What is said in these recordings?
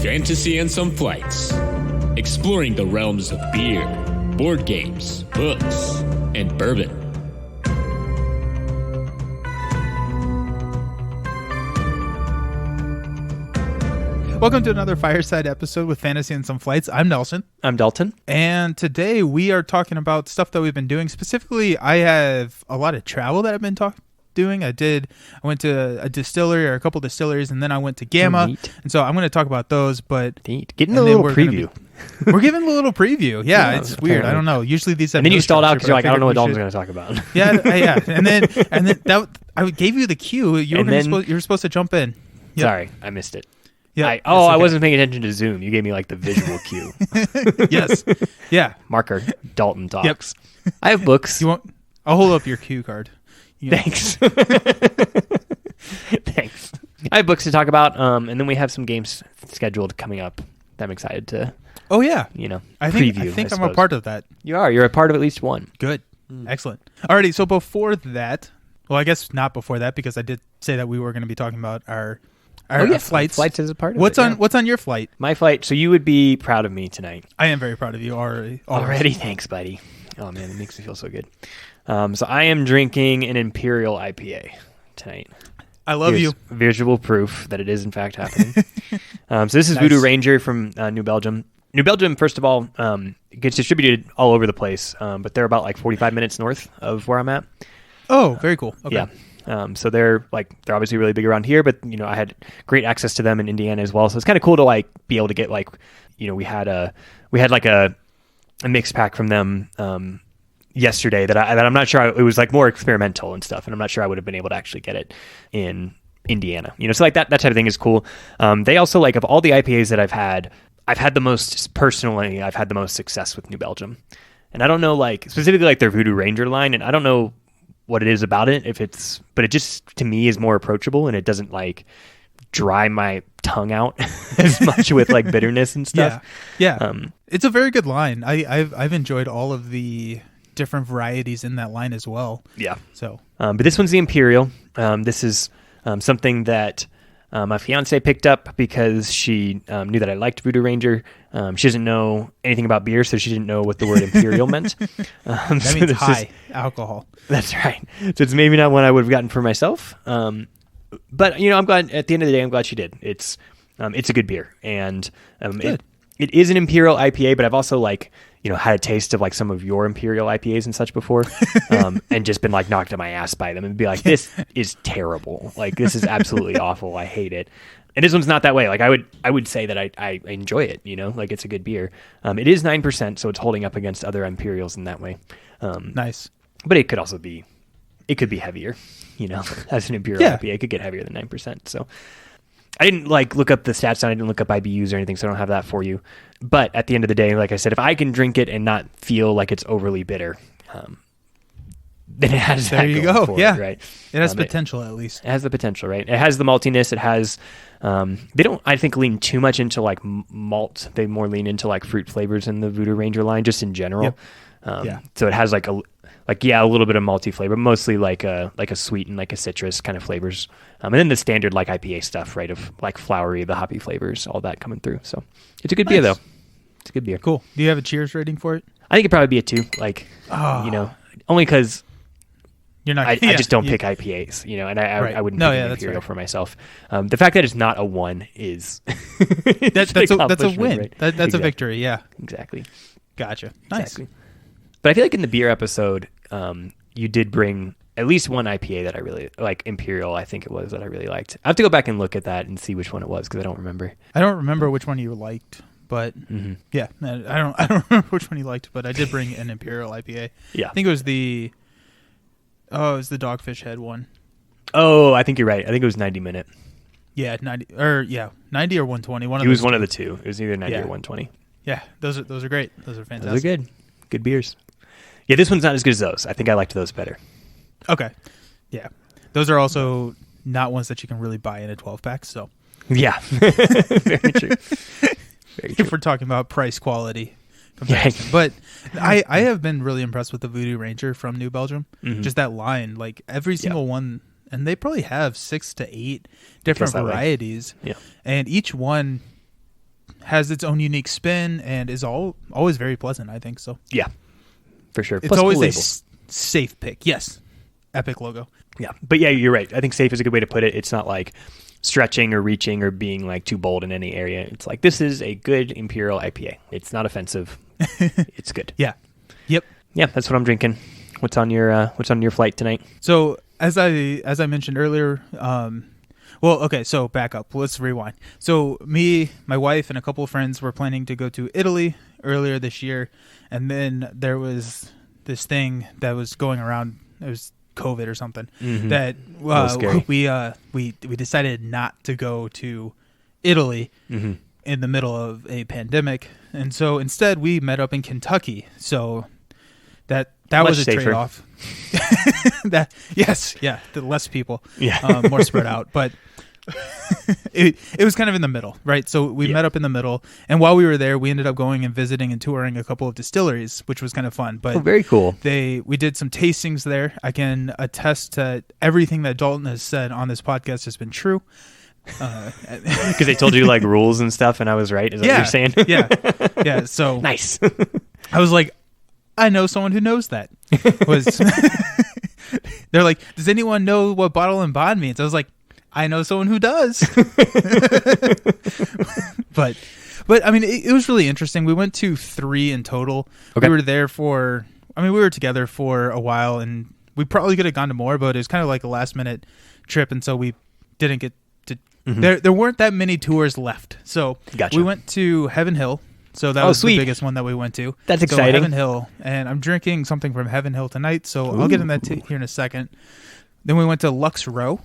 Fantasy and Some Flights, exploring the realms of beer, board games, books, and bourbon. Welcome to another Fireside episode with Fantasy and Some Flights. I'm Nelson. I'm Dalton. And today we are talking about stuff that we've been doing. Specifically, I have a lot of travel that I've been doing. I went to a distillery or a couple distilleries, and then I went to GAMA. And so I'm going to talk about those. But getting a little preview. We're giving a little preview. Yeah, it's weird. Apparently. I don't know. Usually these. And then you stalled out because you're like, I don't know what Dalton's going to talk about. Yeah. And then I gave you the cue. You were supposed to jump in. Yep. Sorry, I missed it. Yeah. Okay. I wasn't paying attention to Zoom. You gave me like the visual cue. Yes. Yeah. Marker. Dalton talks. Yep. I have books. I'll hold up your cue card. Thanks. Thanks. I have books to talk about, and then we have some games scheduled coming up that I'm excited to. Oh yeah. Preview. I think I'm a part of that. You are. You're a part of at least one. Good. Excellent. Alrighty. So before that, well, I guess not before that because I did say that we were going to be talking about our flights. Flights is a part of What's on your flight? My flight. So you would be proud of me tonight. I am very proud of you already. Already? Thanks, buddy. Oh, man, it makes me feel so good. So I am drinking an Imperial IPA tonight. I love you. Visual proof that it is, in fact, happening. So this is Voodoo Ranger from New Belgium. New Belgium, first of all, gets distributed all over the place, but they're about like 45 minutes north of where I'm at. Oh, very cool. Okay. Yeah. So they're obviously really big around here, but I had great access to them in Indiana as well. So it's kind of cool to be able to get we had a mixed pack from them yesterday that I'm not sure it was more experimental and stuff, and I'm not sure I would have been able to actually get it in Indiana. So that type of thing is cool. They also of all the IPAs that I've had the most success with New Belgium, and I don't know specifically their Voodoo Ranger line, and I don't know what it is about it, but it just to me is more approachable, and it doesn't dry my tongue out as much with bitterness and stuff. Yeah. It's a very good line. I've enjoyed all of the different varieties in that line as well. Yeah. So, but this one's the Imperial. This is something that my fiance picked up because she knew that I liked Voodoo Ranger. She doesn't know anything about beer, so she didn't know what the word Imperial meant. That means high alcohol. That's right. So it's maybe not one I would have gotten for myself. But I'm glad. At the end of the day, I'm glad she did. It's a good beer, and it is an Imperial IPA. But I've also had a taste of some of your Imperial IPAs and such before, and just been knocked on my ass by them and be like, this is terrible. This is absolutely awful. I hate it. And this one's not that way. I would say that I enjoy it. It's a good beer. It is 9%, so it's holding up against other Imperials in that way. Nice. But it could also be, heavier. As an Imperial IPA, it could get heavier than 9%. So I didn't look up the stats on it. I didn't look up IBUs or anything, so I don't have that for you. But at the end of the day, like I said, if I can drink it and not feel like it's overly bitter, then it has that. There you go. Yeah. Right. It has potential, at least. It has the potential, right? It has the maltiness. It has. They don't, I think, lean too much into malt. They more lean into fruit flavors in the Voodoo Ranger line, just in general. Yep. So it has a little bit of malty flavor, mostly a sweet and a citrus kind of flavors. And then the standard IPA stuff, right, of flowery, the hoppy flavors, all that coming through. So it's a good beer, though. It's a good beer. Cool. Do you have a cheers rating for it? I think it'd probably be a 2. Only because you're not. I just don't pick IPAs, and I wouldn't pick an Imperial for myself. The fact that it's not a 1 is that's a win. Right? That's exactly. A victory. Yeah. Exactly. Gotcha. Nice. Exactly. But I feel in the beer episode, you did bring at least one IPA that I really like, Imperial, I think it was, that I really liked. I have to go back and look at that and see which one it was because I don't remember. I don't remember which one you liked, but yeah, I don't remember which one you liked, but I did bring an Imperial IPA. Yeah, I think it was the Dogfish Head one. Oh, I think you're right. I think it was 90 minute. Yeah, 90 or 120. It was one of the two. It was either 90 or 120. Yeah, those are great. Those are fantastic. Those are good beers. Yeah, this one's not as good as those. I think I liked those better. Okay. Yeah. Those are also not ones that you can really buy in a 12-pack, so. Yeah. Very true. If we're talking about price quality comparison. Yeah. But I have been really impressed with the Voodoo Ranger from New Belgium. Mm-hmm. Just that line, every single one, and they probably have 6 to 8 different varieties. Yeah. And each one has its own unique spin and is always very pleasant, I think. So Yeah, for sure. it's Plus always cool a label. safe pick. Yes. Epic logo. Yeah, but yeah, you're right. I think safe is a good way to put it. It's not like stretching or reaching or being like too bold in any area. It's like, this is a good Imperial IPA. It's not offensive. It's good. Yeah. Yep. Yeah, that's what I'm drinking. What's on your flight tonight? So as I mentioned earlier, so back up. Let's rewind. So me, my wife, and a couple of friends were planning to go to Italy earlier this year, and then there was this thing that was going around. It was COVID or something that we decided not to go to Italy in the middle of a pandemic, and so instead we met up in Kentucky. So that was a safer. trade-off. The less people, Yeah. more spread out, but it was kind of in the middle, right? So we met up in the middle, and while we were there, we ended up going and visiting and touring a couple of distilleries, which was kind of fun. But very cool. we did some tastings there. I can attest to everything that Dalton has said on this podcast has been true. Because they told you like rules and stuff, and I was right. Is that what you're saying? Yeah. So Nice. I was like, I know someone who knows that. They're like, does anyone know what bottle and bond means? I was like, I know someone who does. but I mean, it was really interesting. We went to 3 in total. Okay. We were there we were together for a while, and we probably could have gone to more, but it was kind of like a last minute trip, and so we didn't get to. There weren't that many tours left, so Gotcha. we went to Heaven Hill. So that was sweet. the biggest one that we went to. That's So exciting. Heaven Hill, and I'm drinking something from Heaven Hill tonight, so I'll get in that here in a second. Then we went to Lux Row,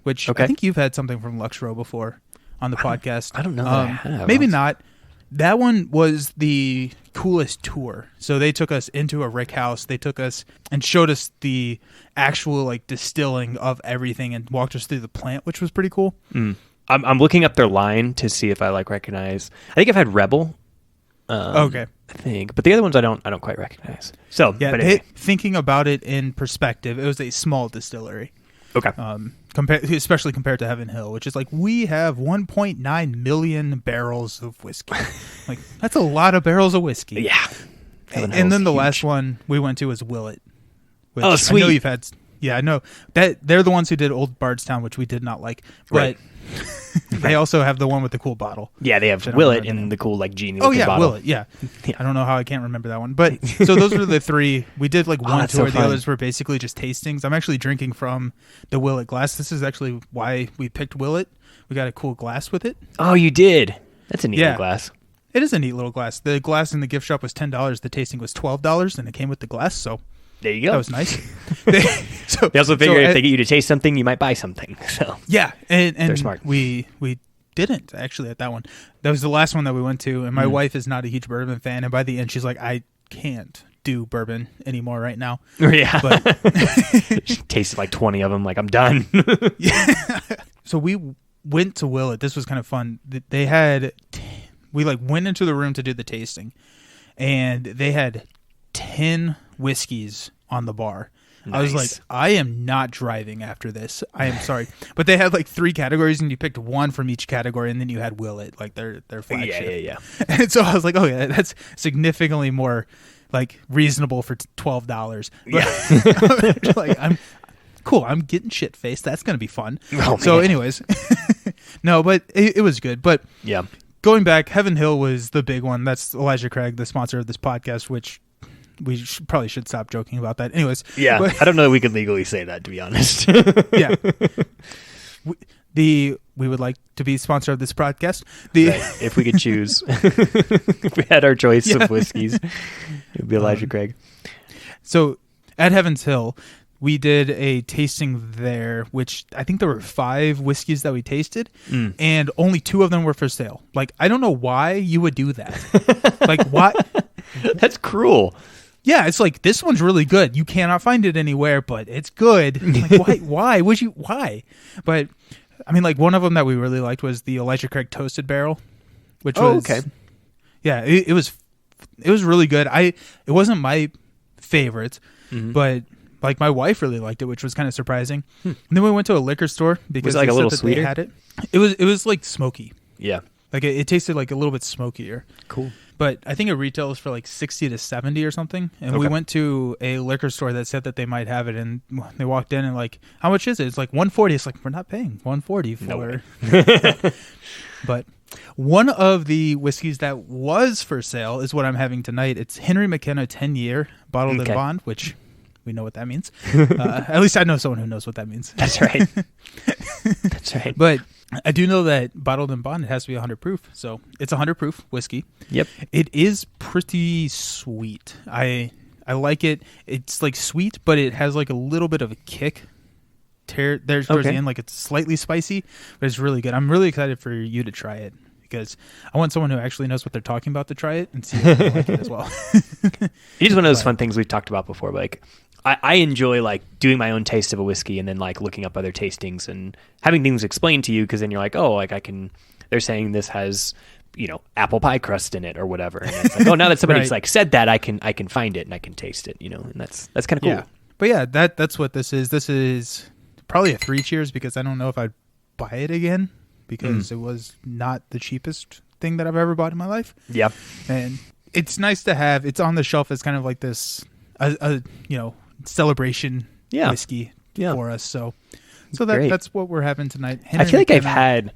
which I think you've had something from Lux Row before on the podcast. I don't know that I have. Maybe not. That one was the coolest tour. So they took us into a rick house. They took us and showed us the actual like distilling of everything and walked us through the plant, which was pretty cool. I'm looking up their line to see if I recognize. I think I've had Rebel. Okay. I think, but the other ones I don't quite recognize. So Yeah, but anyway. thinking about it in perspective, it was a small distillery. Okay. Especially compared to Heaven Hill, which is like, we have 1.9 million barrels of whiskey. Like, that's a lot of barrels of whiskey. Yeah. And then the last one we went to was Willet. Which Oh, sweet. I know you've had. Yeah, I know that they're the ones who did Old Bardstown, which we did not like. But Right. they also have the one with the cool bottle. Yeah, they have Willet and the cool genie. Oh looking yeah, bottle. Willet. Yeah. I don't know how I can't remember that one, but so those were the 3. We did like one that's tour. so The fun. others were basically just tastings. I'm actually drinking from the Willet glass. This is actually why we picked Willet. We got a cool glass with it. Oh, you did. That's a neat Yeah. little glass. It is a neat little glass. The glass in the gift shop was $10. The tasting was $12, and it came with the glass. So There you go. that was nice. They also figure if they get you to taste something, you might buy something. So yeah, and They're smart. We didn't actually at that one. That was the last one that we went to, and my wife is not a huge bourbon fan. And by the end, she's like, I can't do bourbon anymore right now. yeah, But tasted like 20 of them. Like, I'm done. so we went to Willet. This was kind of fun. They had we went into the room to do the tasting, and they had 10 whiskeys on the bar. Nice. I was like, I am not driving after this. I am sorry. But they had 3 categories, and you picked one from each category, and then you had Willet, their flagship. Yeah. And so I was like, oh yeah, that's significantly more reasonable for $12. Yeah. I'm cool. I'm getting shit faced. That's gonna be fun. Oh, so, man. anyways, no, but it was good. But Yeah. going back, Heaven Hill was the big one. That's Elijah Craig, the sponsor of this podcast, which we probably should stop joking about that. Anyways, Yeah. but, I don't know that we could legally say that, to be honest. yeah. We would like to be sponsor of this podcast. Right. If we could choose, if we had our choice of whiskeys, it would be Elijah Craig. So at Heaven's Hill, we did a tasting there, which I think there were 5 whiskeys that we tasted, and only 2 of them were for sale. I don't know why you would do that. Why? That's cruel. Yeah, it's this one's really good. You cannot find it anywhere, but it's good. Why? Why would you? Why? But I mean, one of them that we really liked was the Elijah Craig Toasted Barrel, which was okay. Yeah, it was really good. It wasn't my favorite, but my wife really liked it, which was kind of surprising. And then we went to a liquor store because Was it they a said little that sweeter? they had it. It was smoky. Yeah. Like it tasted like a little bit smokier. Cool. But I think it retails for like 60 to 70 or something. And we went to a liquor store that said that they might have it, and they walked in and like, how much is it? It's like $140. It's like, we're not paying $140 for. But one of the whiskeys that was for sale is what I'm having tonight. It's Henry McKenna 10-year bottled in bond, which we know what that means. At least I know someone who knows what that means. That's right. That's right. But I do know that bottled in bond, it has to be 100 proof. So it's 100 proof whiskey. Yep. It is pretty sweet. I like it. It's like sweet, but it has like a little bit of a kick. There's towards the end, like it's slightly spicy, but it's really good. I'm really excited for you to try it because I want someone who actually knows what they're talking about to try it and see if they like it as well. It is one of those fun things we've talked about before. But like, I enjoy like doing my own taste of a whiskey and then like looking up other tastings and having things explained to you, because then you're like, oh, like they're saying this has, apple pie crust in it or whatever. And it's like, oh, now that somebody's like said that, I can find it and I can taste it, and that's kind of cool. Yeah. But yeah, that's what this is. This is probably a 3 cheers because I don't know if I'd buy it again because it was not the cheapest thing that I've ever bought in my life. Yeah. And it's nice to have. It's on the shelf as kind of like this, celebration whiskey for us. So that's what we're having tonight. I feel like I've had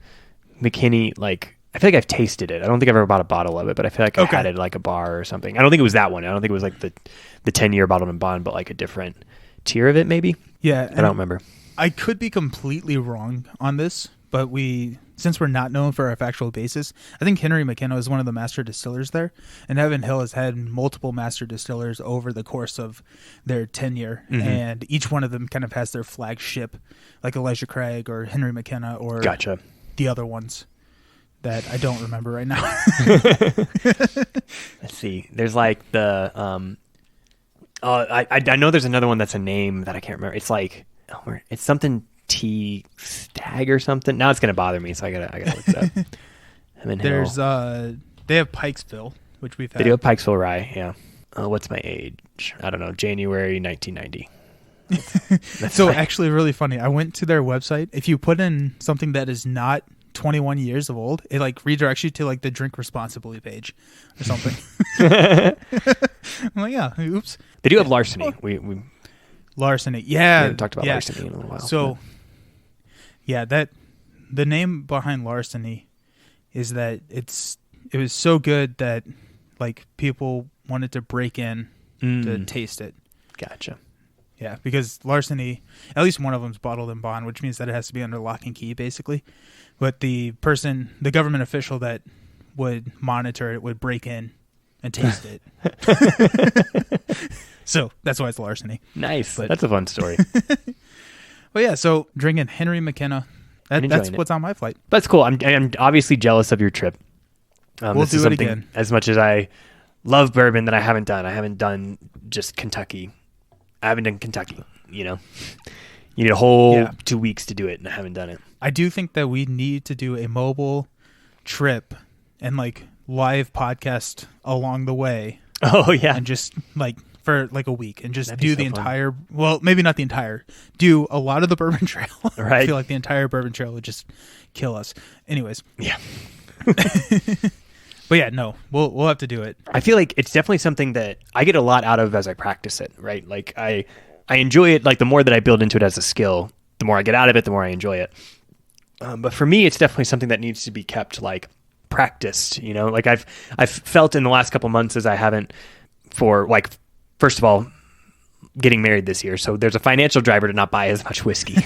McKinney, like, I feel like I've tasted it. I don't think I've ever bought a bottle of it, but I feel like I had it at like a bar or something. I don't think it was that one. I don't think it was like the 10-year bottled in bond, but like a different tier of it maybe. Yeah. I don't remember. I could be completely wrong on this, but since we're not known for our factual basis, I think Henry McKenna is one of the master distillers there, and Evan Hill has had multiple master distillers over the course of their tenure, and each one of them kind of has their flagship, like Elijah Craig or Henry McKenna or the other ones that I don't remember right now. Let's see. There's like the I know there's another one that's a name that I can't remember. It's like it's something T Stag or something. Now it's gonna bother me, so I gotta look it up. There's they have Pikesville, which we've had. They do have Pikesville rye. Yeah. What's my age? I don't know. January 1990. That's so actually really funny. I went to their website. If you put in something that is not 21 years of old, it like redirects you to like the drink responsibly page or something. I'm like, yeah, oops. They do have larceny. We Larceny. Yeah. We haven't talked about larceny in a little while. So that the name behind larceny is that it was so good that like people wanted to break in to taste it. Gotcha. Yeah, because larceny, at least one of them's bottled in bond, which means that it has to be under lock and key, basically. But the government official that would monitor it would break in and taste it. So that's why it's larceny. Nice. That's a fun story. Well, yeah, so drinking Henry McKenna, that's what's on my flight. That's cool. I'm obviously jealous of your trip. We'll do it again. As much as I love bourbon that I haven't done. I haven't done just Kentucky. I haven't done Kentucky, You need a whole 2 weeks to do it, and I haven't done it. I do think that we need to do a mobile trip and like live podcast along the way. Oh, yeah. And just like for like a week and just do the entire, well, maybe not the entire, do a lot of the bourbon trail. Right. I feel like the entire bourbon trail would just kill us. Anyways. Yeah. But yeah, no, we'll have to do it. I feel like it's definitely something that I get a lot out of as I practice it, right? Like I enjoy it. Like the more that I build into it as a skill, the more I get out of it, the more I enjoy it. But for me, it's definitely something that needs to be kept like practiced, like I've felt in the last couple months as I haven't for like, first of all, getting married this year. So there's a financial driver to not buy as much whiskey.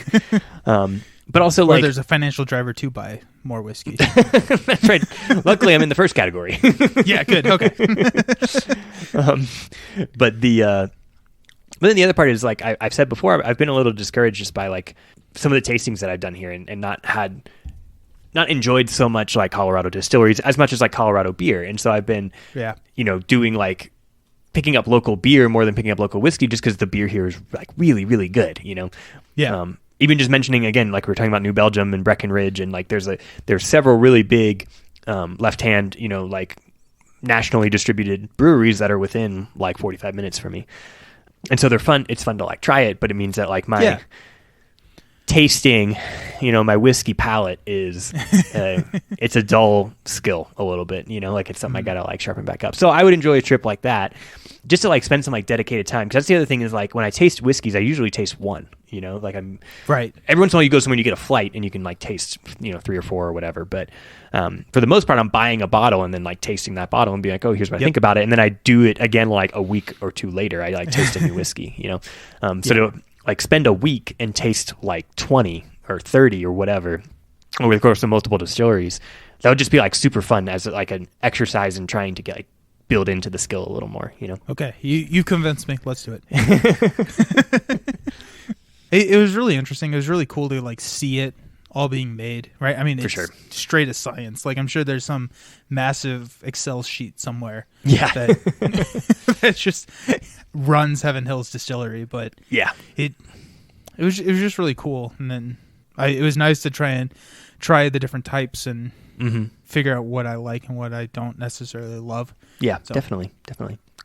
But also, like, there's a financial driver to buy more whiskey. That's right. Luckily, I'm in the first category. Yeah, good. Okay. But then the other part is like I've said before, I've been a little discouraged just by like some of the tastings that I've done here and not enjoyed so much like Colorado distilleries as much as like Colorado beer. And so I've been, doing like picking up local beer more than picking up local whiskey just because the beer here is like really, really good, Yeah. Even just mentioning again, like we were talking about New Belgium and Breckenridge, and like there's several really big left hand, like nationally distributed breweries that are within like 45 minutes from me, and so they're fun. It's fun to like try it, but it means that like my tasting, my whiskey palate is, it's a dull skill a little bit, like it's something I got to like sharpen back up. So I would enjoy a trip like that just to like spend some like dedicated time. Cause that's the other thing is like when I taste whiskeys, I usually taste one, like I'm right. Every once in a while you go somewhere and you get a flight and you can like taste, 3 or 4 or whatever. But for the most part, I'm buying a bottle and then like tasting that bottle and being like, oh, here's what I think about it. And then I do it again, like a week or 2 later, I like taste a new whiskey, so to like spend a week and taste like 20 or 30 or whatever over the course of multiple distilleries, that would just be like super fun as like an exercise in trying to get like build into the skill a little more, Okay. You convinced me. Let's do it. It was really interesting. It was really cool to like see it all being made, right? I mean, it's straight as science. Like I'm sure there's some massive Excel sheet somewhere. Yeah. That just runs Heaven Hills Distillery, but it was just really cool. And then it was nice to try the different types and figure out what I like and what I don't necessarily love. Yeah, so. Definitely.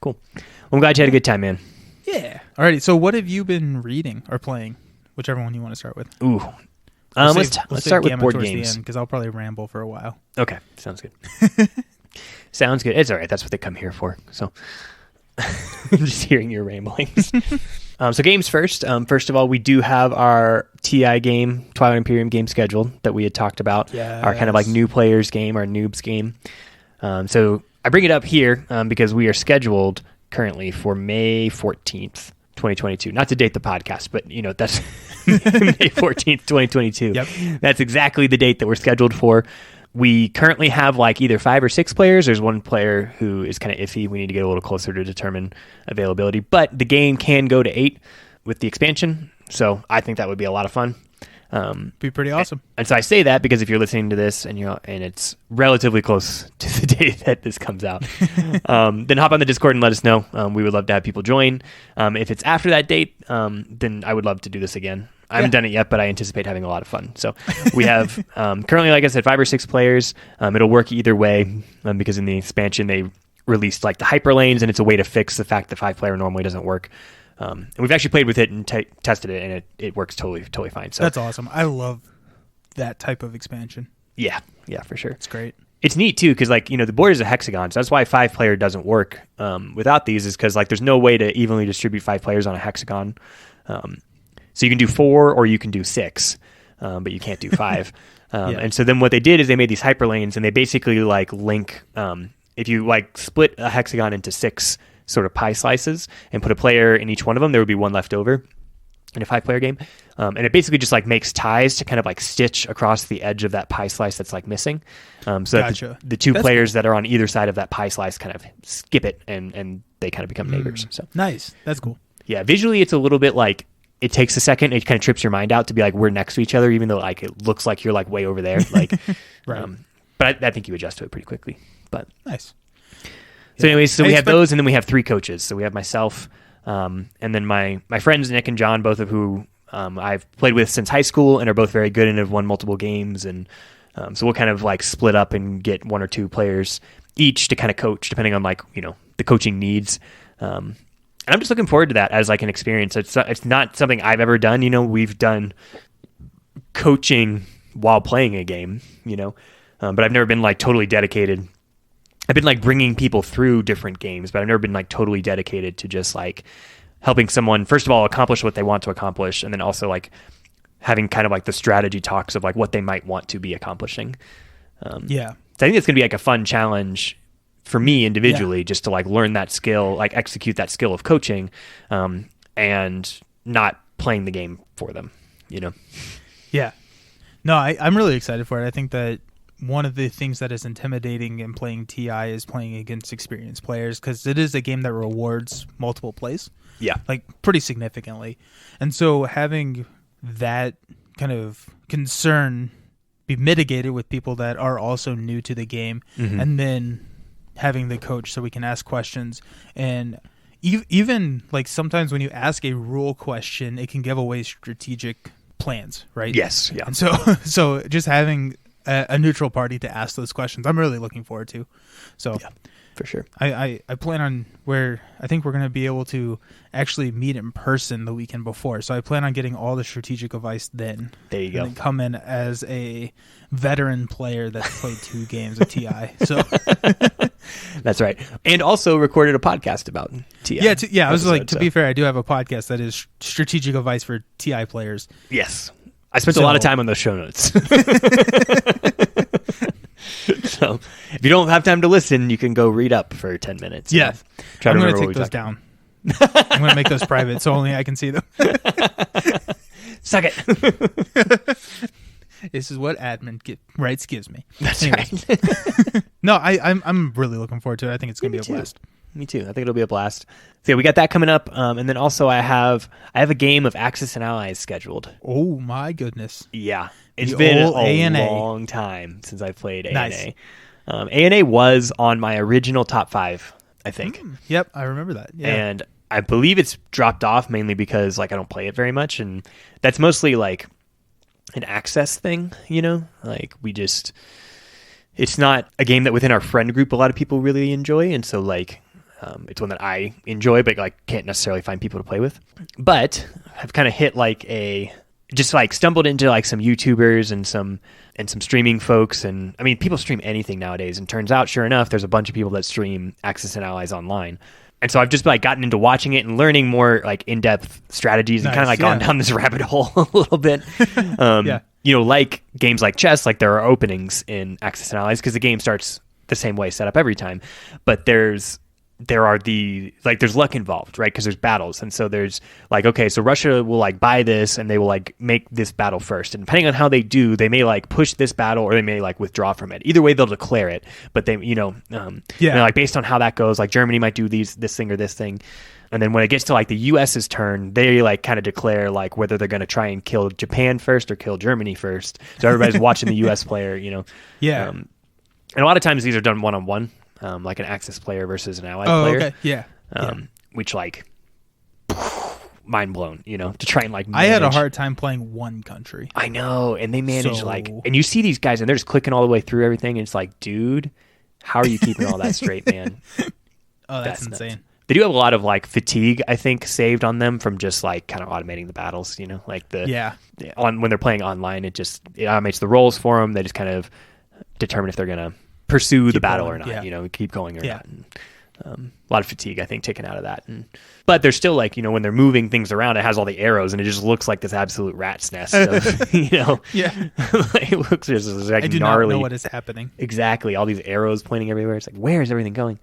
Cool. Well, I'm glad you had a good time, man. Yeah. Alrighty. So what have you been reading or playing? Whichever one you want to start with. Ooh. Let's start with board games because I'll probably ramble for a while. Okay. Sounds good. Sounds good. It's all right. That's what they come here for. So just hearing your ramblings. So games first. First of all, we do have our TI game, Twilight Imperium game scheduled that we had talked about. Yes. Our kind of like new players game, our noobs game. So I bring it up here because we are scheduled currently for May 14th, 2022. Not to date the podcast, but that's May 14th, 2022. Yep. That's exactly the date that we're scheduled for. We currently have like either 5 or 6 players. There's one player who is kind of iffy. We need to get a little closer to determine availability, but the game can go to 8 with the expansion. So I think that would be a lot of fun. Be pretty awesome. And so I say that because if you're listening to this and and it's relatively close to the day that this comes out, then hop on the Discord and let us know. We would love to have people join. If it's after that date, then I would love to do this again. I haven't done it yet, but I anticipate having a lot of fun. So we have currently, like I said, 5 or 6 players. It'll work either way because in the expansion they released like the hyper lanes, and it's a way to fix the fact that 5-player normally doesn't work. And we've actually played with it and tested it, and it works totally fine. So that's awesome. I love that type of expansion. Yeah, for sure. It's great. It's neat too because like the board is a hexagon, so that's why 5-player doesn't work without these. Is because like there's no way to evenly distribute 5 players on a hexagon. So you can do 4 or you can do 6, but you can't do 5. And so then what they did is they made these hyperlanes, and they basically like link. If you like split a hexagon into 6 sort of pie slices and put a player in each one of them, there would be one left over in a 5-player game. And it basically just like makes ties to kind of like stitch across the edge of that pie slice that's like missing. So gotcha. that the 2 players that are on either side of that pie slice kind of skip it and they kind of become neighbors. So nice. That's cool. Yeah. Visually, it's a little bit like it takes a second. It kind of trips your mind out to be like, we're next to each other, even though like it looks like you're like way over there. Like, right. But I think you adjust to it pretty quickly. But nice. So anyways, so we have those, and then we have 3 coaches. So we have myself, and then my friends Nick and John, both of who I've played with since high school and are both very good and have won multiple games. And so we'll kind of like split up and get 1 or 2 players each to kind of coach, depending on like the coaching needs. And I'm just looking forward to that as like an experience. It's not something I've ever done. We've done coaching while playing a game. But I've never been like totally dedicated. I've been like bringing people through different games, but I've never been like totally dedicated to just like helping someone, first of all, accomplish what they want to accomplish, and then also like having kind of like the strategy talks of like what they might want to be accomplishing. So I think it's going to be like a fun challenge for me individually, just to like learn that skill, like execute that skill of coaching, and not playing the game for them, Yeah. No, I'm really excited for it. I think that one of the things that is intimidating in playing TI is playing against experienced players, because it is a game that rewards multiple plays. Yeah. Like pretty significantly. And so having that kind of concern be mitigated with people that are also new to the game, and then having the coach so we can ask questions. And even like sometimes when you ask a rule question, it can give away strategic plans, right? Yes. Yeah. And so just having a neutral party to ask those questions, I'm really looking forward to. So for sure. I plan on I think we're going to be able to actually meet in person the weekend before. So I plan on getting all the strategic advice then. There you go. And then come in as a veteran player that's played 2 games of TI. So that's right. And also recorded a podcast about TI. Yeah. I was like, to be fair, I do have a podcast that is strategic advice for TI players. Yes. I spent a lot of time on those show notes. So if you don't have time to listen, you can go read up for 10 minutes. Yeah. I'm going to take those down. I'm going to make those private so only I can see them. Suck it. This is what admin rights gives me. That's Anyways. right. No, I'm really looking forward to it. I think it's going to be a blast. Me too. I think it'll be a blast. So yeah, we got that coming up, and then also I have a game of Axis and Allies scheduled. Oh my goodness! Yeah, it's been a long time since I played nice. ANA. ANA was on my original top 5, I think. Yep, I remember that. Yeah. And I believe it's dropped off mainly because like I don't play it very much, and that's mostly like an access thing, you know? Like it's not a game that within our friend group a lot of people really enjoy, and so like it's one that I enjoy but like can't necessarily find people to play with. But I've kind of hit like just like stumbled into like some YouTubers and some streaming folks, and I mean people stream anything nowadays, and turns out sure enough there's a bunch of people that stream Axis and Allies online. And so I've just like gotten into watching it and learning more like in-depth strategies and kind of like gone down this rabbit hole a little bit. You know, like games like chess, like there are openings in Axis and Allies because the game starts the same way set up every time, but there's luck involved, right? Because there's battles, and so there's like, okay, so Russia will like buy this and they will like make this battle first, and depending on how they do, they may like push this battle or they may like withdraw from it. Either way, they'll declare it, but they, like based on how that goes, like Germany might do this thing or this thing, and then when it gets to like the US's turn, they like kind of declare like whether they're going to try and kill Japan first or kill Germany first. So everybody's watching the US player, you know. Yeah. And a lot of times these are done one-on-one. Like an Axis player versus an Allied player. Okay. Yeah. Which like mind blown, you know, to try and like manage. I had a hard time playing one country. I know, and they manage and you see these guys and they're just clicking all the way through everything, and it's like, dude, how are you keeping all that straight, man? Oh, that's insane. Nuts. They do have a lot of like fatigue, I think, saved on them from just like kind of automating the battles, you know, like when they're playing online, it automates the rolls for them. They just kind of determine if they're going to pursue the battle or not, you know, keep going or not. And, a lot of fatigue, I think, taken out of that. But there's still like, you know, when they're moving things around, it has all the arrows and it just looks like this absolute rat's nest of, you know. Yeah. It looks just like I do gnarly. not know what is happening. Exactly. All these arrows pointing everywhere. It's like, where is everything going?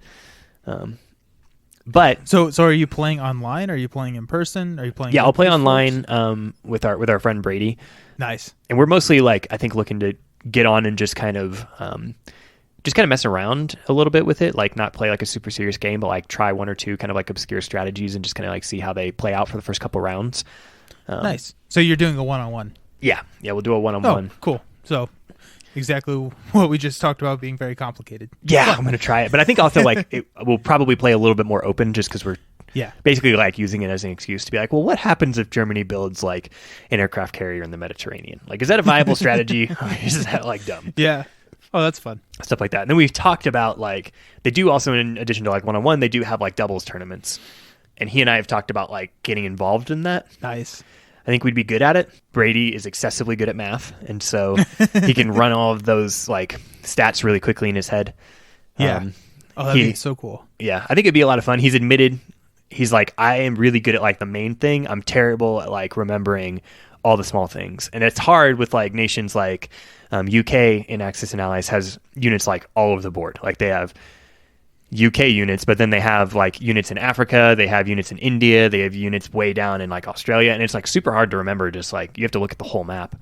But so are you playing online? Are you playing in person? Are you playing? Yeah, I'll play online with our friend Brady. Nice. And we're mostly like, I think, looking to get on and just kind of mess around a little bit with it, like not play like a super serious game, but like try one or two kind of like obscure strategies and just kind of like see how they play out for the first couple rounds. Nice. So you're doing a one-on-one. Yeah, we'll do a one-on-one. Oh, cool. So exactly what we just talked about being very complicated. Yeah, I'm gonna try it, but I think also like we'll probably play a little bit more open just because we're basically like using it as an excuse to be like, well, what happens if Germany builds like an aircraft carrier in the Mediterranean? Like, is that a viable strategy? Or is that like dumb? Yeah. Oh, that's fun. Stuff like that. And then we've talked about like, they do also, in addition to like one-on-one, they do have like doubles tournaments. And he and I have talked about like getting involved in that. Nice. I think we'd be good at it. Brady is excessively good at math. And so he can run all of those like stats really quickly in his head. Yeah. That'd be so cool. Yeah. I think it'd be a lot of fun. He's admitted, he's like, I am really good at like the main thing. I'm terrible at like remembering all the small things. And it's hard with like nations like UK in Axis and Allies has units like all over the board. Like they have UK units, but then they have like units in Africa, they have units in India, they have units way down in like Australia, and it's like super hard to remember. Just like you have to look at the whole map.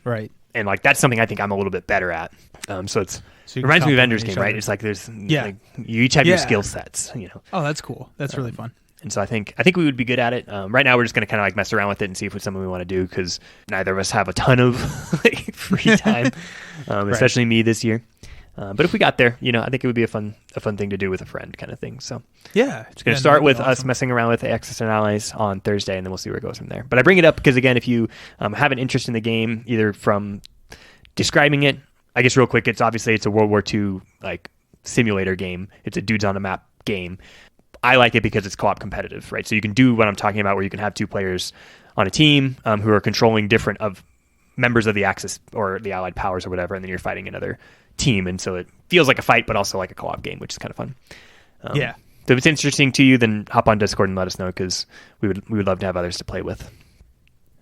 Right. And like that's something I think I'm a little bit better at. So it reminds me of Ender's Game, right? It's like there's like, you each have your skill sets, you know. Oh, that's cool. That's really fun. And so I think we would be good at it. Right now, we're just going to kind of like mess around with it and see if it's something we want to do, because neither of us have a ton of like, free time, especially me this year. But if we got there, you know, I think it would be a fun thing to do with a friend, kind of thing. So yeah, it's going to start with us messing around with Axis and Allies on Thursday, and then we'll see where it goes from there. But I bring it up because, again, if you have an interest in the game, either from describing it, I guess real quick, it's a World War II like simulator game. It's a dudes on a map game. I like it because it's co-op competitive, right? So you can do what I'm talking about, where you can have 2 players on a team who are controlling different of members of the Axis or the Allied powers or whatever, and then you're fighting another team, and so it feels like a fight, but also like a co-op game, which is kind of fun. Yeah. So if it's interesting to you, then hop on Discord and let us know, because we would love to have others to play with.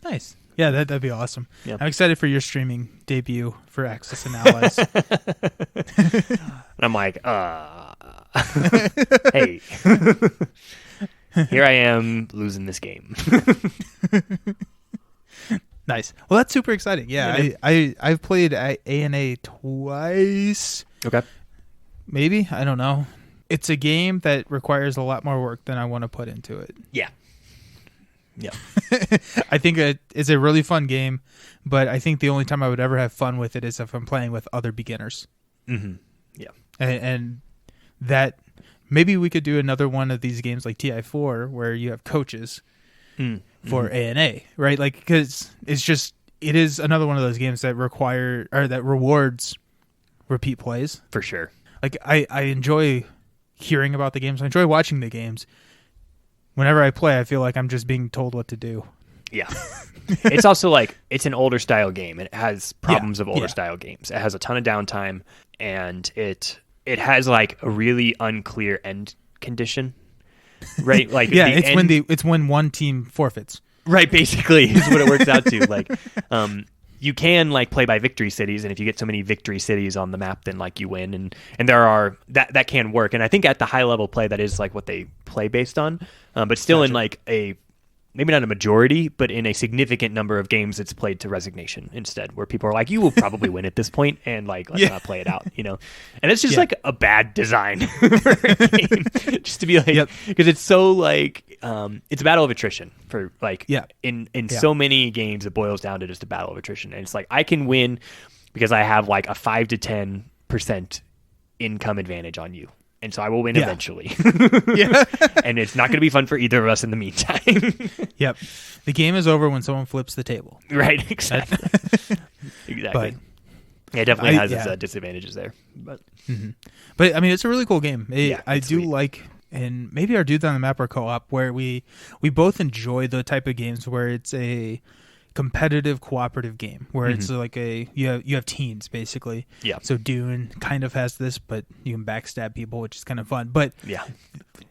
Nice. Yeah, that'd be awesome. Yeah. I'm excited for your streaming debut for Axis and Allies. And I'm like, hey, here I am losing this game. Nice. Well, that's super exciting. Yeah, I've played ANA twice. Okay. Maybe. I don't know. It's a game that requires a lot more work than I want to put into it. Yeah. Yeah. I think it's a really fun game, but I think the only time I would ever have fun with it is if I'm playing with other beginners. Mm-hmm. Yeah. And that maybe we could do another one of these games like TI4 where you have coaches for ANA, right? Like, because it is another one of those games that that rewards repeat plays. For sure. Like, I enjoy hearing about the games. I enjoy watching the games. Whenever I play, I feel like I'm just being told what to do. Yeah. It's also like, it's an older style game. It has problems of older style games. It has a ton of downtime, and it has like a really unclear end condition, right? Like, it's when one team forfeits. Right, basically is what it works out to. Like, you can like play by victory cities, and if you get so many victory cities on the map, then like you win, and there are that can work. And I think at the high level play, that is like what they play based on, but still in like maybe not a majority, but in a significant number of games, it's played to resignation instead, where people are like, you will probably win at this point, and like, let's not play it out, you know? And it's just like a bad design for a game, just to be like, because it's so like, it's a battle of attrition for like, in so many games, it boils down to just a battle of attrition. And it's like, I can win because I have like a 5 to 10% income advantage on you. And so I will win eventually. And it's not going to be fun for either of us in the meantime. Yep. The game is over when someone flips the table. Right, exactly. Exactly. But it definitely has its disadvantages there. But but I mean, it's a really cool game. I do sweet. like, and maybe our dudes on the map are co-op, where we both enjoy the type of games where it's a competitive cooperative game where it's like you have teams basically. Yeah. So Dune kind of has this, but you can backstab people, which is kind of fun. But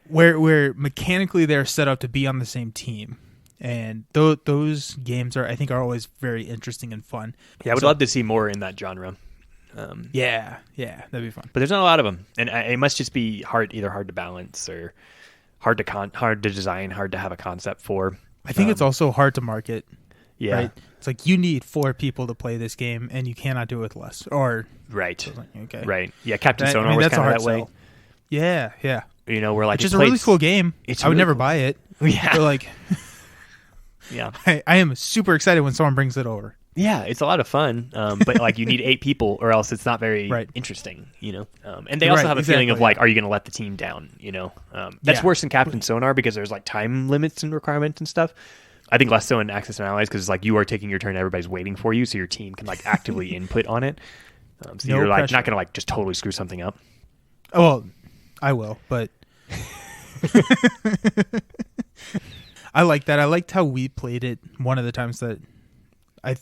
where mechanically they're set up to be on the same team, and those games I think are always very interesting and fun. Yeah, I would love to see more in that genre. That'd be fun. But there's not a lot of them, and it must just be either hard to balance or hard to design, hard to have a concept for. I think it's also hard to market. Yeah. Right? It's like you need 4 people to play this game, and you cannot do it with less. Or right. Okay. Right. Yeah, Captain Sonar was kind of that way. Yeah, yeah. You know, we're like, it's just a really cool game. I would never buy it. Yeah. But like, I am super excited when someone brings it over. Yeah, it's a lot of fun, but like you need 8 people, or else it's not very interesting, you know. And they also have a feeling of like, are you going to let the team down? You know, that's worse than Captain Sonar because there's like time limits and requirements and stuff. I think less so in Axis and Allies because it's like you are taking your turn, everybody's waiting for you, so your team can like actively input on it. So you're like not going to like just totally screw something up. Oh, well, I will, but I like that. I liked how we played it. One of the times that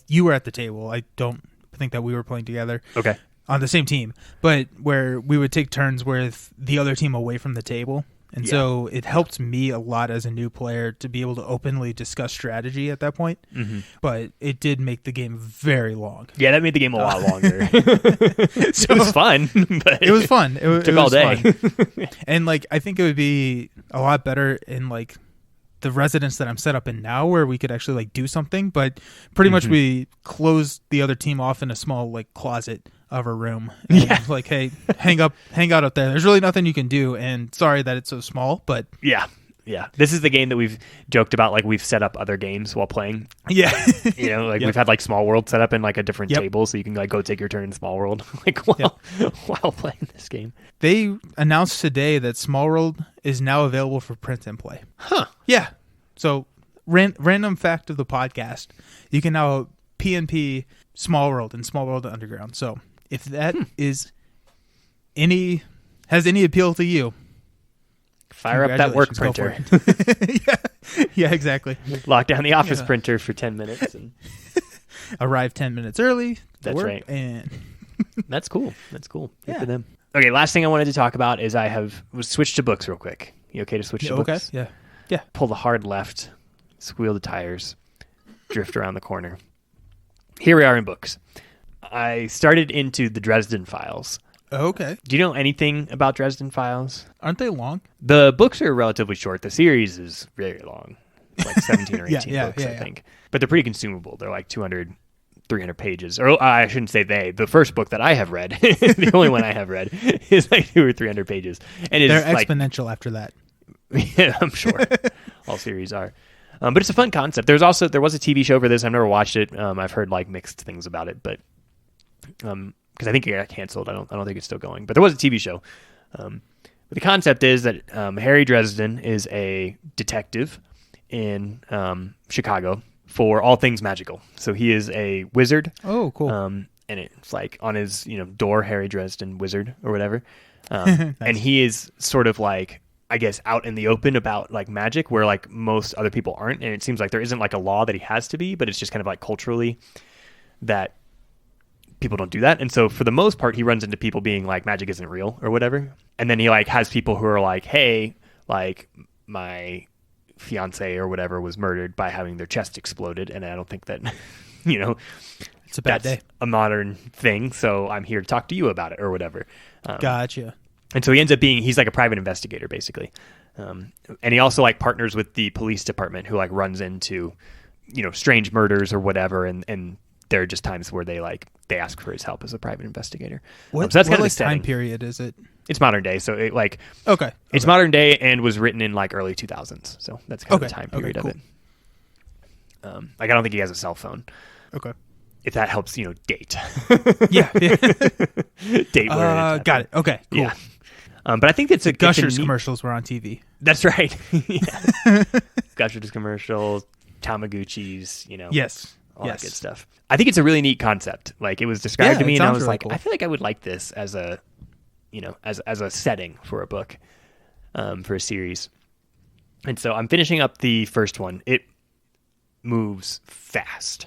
you were at the table. I don't think that we were playing together. Okay. On the same team, but where we would take turns with the other team away from the table. And so it helped me a lot as a new player to be able to openly discuss strategy at that point. But it did make the game very long. Yeah, that made the game a lot longer. It was fun. But it was fun. It took all day. And like, I think it would be a lot better in like the residence that I'm set up in now, where we could actually like do something. But pretty much we closed the other team off in a small like closet of a room. And like, hey, hang out up there. There's really nothing you can do. And sorry that it's so small, but yeah. This is the game that we've joked about. Like we've set up other games while playing. Yeah. You know, like we've had like Small World set up in like a different table, so you can like go take your turn in Small World like while playing this game. They announced today that Small World is now available for print and play. Huh. Yeah. So random fact of the podcast, you can now PNP Small World and Small World Underground. So if that is any Has any appeal to you? Fire up that work printer. Yeah, exactly. Lock down the office printer for 10 minutes. And arrive 10 minutes early. That's work, right. And That's cool. Good Yeah. for them. Okay, last thing I wanted to talk about is was switch to books real quick. You okay to switch to books? Okay, yeah. Pull the hard left, squeal the tires, drift around the corner. Here we are in books. I started into the Dresden Files. Okay. Do you know anything about Dresden Files? Aren't they long? The books are relatively short. The series is very long, like 17 or 18 books, I think. But they're pretty consumable. They're like 200, 300 pages. Or I shouldn't say they. The first book that I have read, the only one I have read, is like 200 or 300 pages. And they're exponential after that. Yeah, I'm sure. All series are. But it's a fun concept. There was a TV show for this. I've never watched it. I've heard like mixed things about it, but because I think it got canceled. I don't think it's still going. But there was a TV show. But the concept is that Harry Dresden is a detective in Chicago for all things magical. So he is a wizard. Oh, cool. And it's like on his door, Harry Dresden Wizard or whatever. Nice. And he is sort of like, I guess, out in the open about like magic where like most other people aren't. And it seems like there isn't like a law that he has to be, but it's just kind of like culturally that people don't do that. And so for the most part, he runs into people being like, magic isn't real or whatever. And then he like has people who are like, hey, like my fiance or whatever was murdered by having their chest exploded. And I don't think that, it's a bad day. A modern thing. So I'm here to talk to you about it or whatever. Gotcha. And so he ends up he's like a private investigator basically. And he also like partners with the police department who like runs into, strange murders or whatever. And there are just times where they ask for his help as a private investigator. So that's kind of the time period is it? It's modern day. So it's modern day and was written in like early 2000s. So that's kind of the time period of it. I don't think he has a cell phone. Okay. If that helps, date. Yeah. Date. Got it. Okay. Cool. Yeah. But I think it's Gushers commercials were on TV. That's right. Gushers commercials, Tamagotchis, Yes. All that good stuff. I think it's a really neat concept. Like it was described to me and I was really like, cool. I feel like I would like this as a, as a setting for a book, for a series. And so I'm finishing up the first one. It moves fast.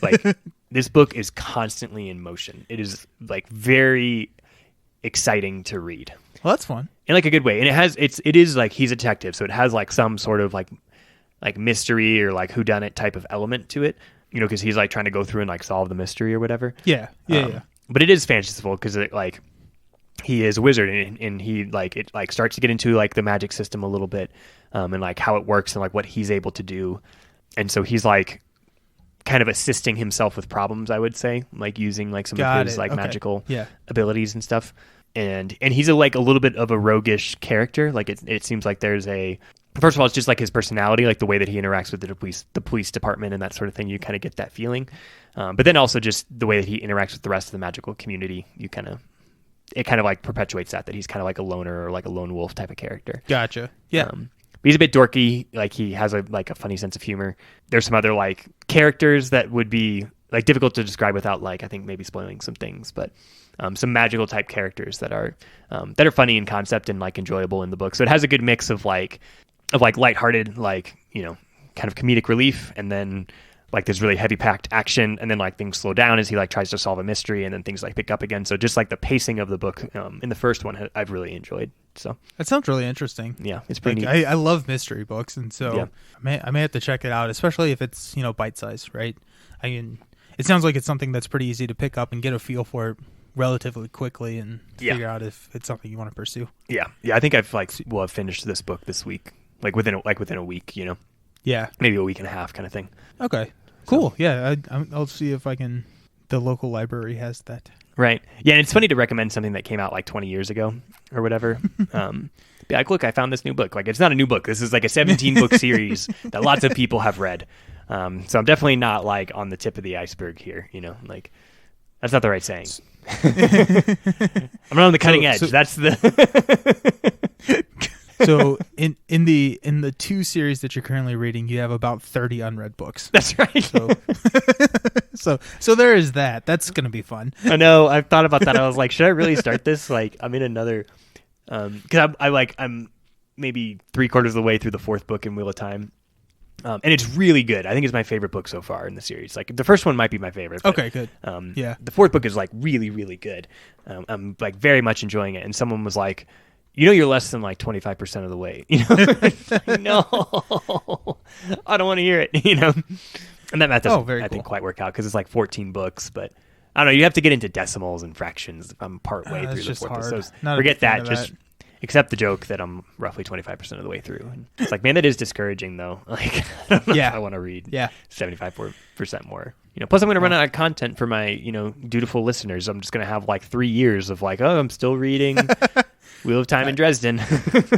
Like this book is constantly in motion. It is like very exciting to read. Well, that's fun. In like a good way. And it is like he's a detective, so it has like some sort of like mystery or like whodunit type of element to it. Because he's like trying to go through and like solve the mystery or whatever. Yeah. But it is fanciful because like he is a wizard and he like it like starts to get into like the magic system a little bit, and like how it works and like what he's able to do. And so he's like kind of assisting himself with problems, I would say, like using like some of his like magical abilities and stuff. And he's a little bit of a roguish character. Like it seems like there's first of all, it's just like his personality, like the way that he interacts with the police department and that sort of thing. You kind of get that feeling. But then also just the way that he interacts with the rest of the magical community, it kind of like perpetuates that he's kind of like a loner or like a lone wolf type of character. Gotcha. Yeah. But he's a bit dorky. Like he has a funny sense of humor. There's some other like characters that would be like difficult to describe without like, I think maybe spoiling some things, but some magical type characters that are funny in concept and like enjoyable in the book. So it has a good mix of lighthearted, like, kind of comedic relief. And then like there's really heavy packed action. And then like things slow down as he like tries to solve a mystery and then things like pick up again. So just like the pacing of the book in the first one, I've really enjoyed. So that sounds really interesting. Yeah, it's pretty neat. I love mystery books. And so I may have to check it out, especially if it's, bite sized, right? It sounds like it's something that's pretty easy to pick up and get a feel for it relatively quickly and figure out if it's something you want to pursue. Yeah. I think I've finished this book this week, within a week, Yeah. Maybe a week and a half kind of thing. Okay. Cool. So, yeah. I'll see if the local library has that. Right. Yeah. And it's funny to recommend something that came out like 20 years ago or whatever. Like, look, I found this new book. Like, it's not a new book. This is like a 17 book series that lots of people have read. So I'm definitely not like on the tip of the iceberg here, like that's not the right saying. I'm not on the cutting edge. That's the So in the two series that you're currently reading, you have about 30 unread books. That's right. So there is that. That's going to be fun. I know. I've thought about that. I was like, should I really start this? Like, I'm in another Because I'm maybe 3/4 of the way through the 4th book in Wheel of Time. And it's really good. I think it's my favorite book so far in the series. Like the first one might be my favorite. But, okay, good. Yeah. The 4th book is like really, really good. I'm like very much enjoying it. And someone was like, you're less than like 25% of the way. No, I don't want to hear it. And that math doesn't, I think, quite work out because it's like 14 books. But I don't know. You have to get into decimals and fractions if I'm part way through the 4th. So forget that. Just accept the joke that I'm roughly 25% of the way through. And it's like, man, that is discouraging though. Like, I don't know if I want to read 75% more. Plus I'm going to run out of content for my, dutiful listeners. I'm just going to have like 3 years of like, I'm still reading Wheel of Time in Dresden.